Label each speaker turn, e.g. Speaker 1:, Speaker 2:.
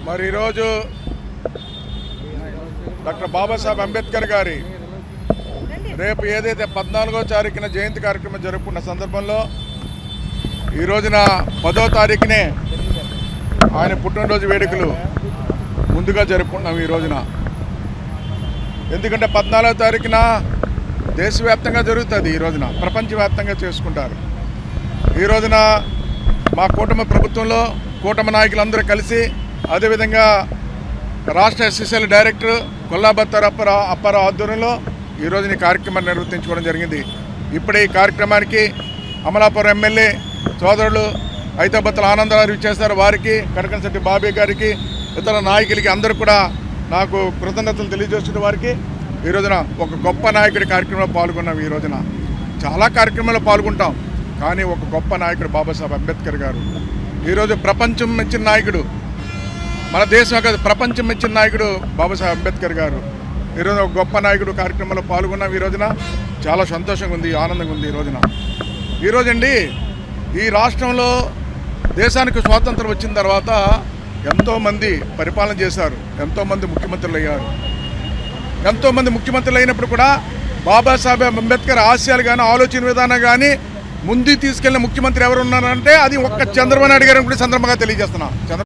Speaker 1: మరి ఈరోజు డాక్టర్ బాబాసాహెబ్ అంబేద్కర్ గారి రేపు ఏదైతే 14వ తారీఖున జయంతి కార్యక్రమం జరుపుకున్న సందర్భంలో ఈ రోజున 10వ తారీఖునే ఆయన పుట్టినరోజు వేడుకలు ముందుగా జరుపుకుంటున్నాం ఈ రోజున. ఎందుకంటే 14వ తారీఖున దేశవ్యాప్తంగా జరుగుతుంది, ఈ రోజున ప్రపంచవ్యాప్తంగా చేసుకుంటారు. ఈ రోజున మా కూటమి ప్రభుత్వంలో కూటమి నాయకులందరూ కలిసి, అదేవిధంగా రాష్ట్ర ఎస్ఎస్ఎల్ డైరెక్టర్ కొల్లాబత్తర్ అప్పారావు ఆధ్వర్యంలో ఈ రోజున ఈ కార్యక్రమాన్ని నిర్వర్తించుకోవడం జరిగింది. ఇప్పుడే ఈ కార్యక్రమానికి అమలాపురం ఎమ్మెల్యే సోదరులు ఐతాబత్తుల ఆనందరావు చేశారు. వారికి, కనకంశెట్టి బాబీ గారికి, ఇతర నాయకులకి అందరూ కూడా నాకు కృతజ్ఞతలు తెలియజేస్తున్న వారికి ఈ రోజున ఒక గొప్ప నాయకుడి కార్యక్రమంలో పాల్గొన్నాం. ఈ రోజున చాలా కార్యక్రమాల్లో పాల్గొంటాం, కానీ ఒక గొప్ప నాయకుడు బాబాసాహెబ్ అంబేద్కర్ గారు ఈరోజు ప్రపంచం మెచ్చిన నాయకుడు, మన దేశం కాదు ప్రపంచం మెచ్చిన నాయకుడు బాబాసాహెబ్ అంబేద్కర్ గారు. ఈరోజు ఒక గొప్ప నాయకుడు కార్యక్రమంలో పాల్గొన్నాం. ఈ రోజున చాలా సంతోషంగా ఉంది, ఆనందంగా ఉంది. ఈరోజండి ఈ రాష్ట్రంలో దేశానికి స్వాతంత్రం వచ్చిన తర్వాత ఎంతోమంది పరిపాలన చేశారు, ఎంతోమంది ముఖ్యమంత్రులు అయ్యారు. ఎంతోమంది ముఖ్యమంత్రులు అయినప్పుడు కూడా బాబాసాహెబ్ అంబేద్కర్ ఆశయాలు కానీ, ఆలోచన విధానం కానీ ముందు తీసుకెళ్లిన ముఖ్యమంత్రి ఎవరు ఉన్నారంటే అది ఒక్క చంద్రబాబు నాయుడు గారు కూడా సందర్భంగా తెలియజేస్తున్నా.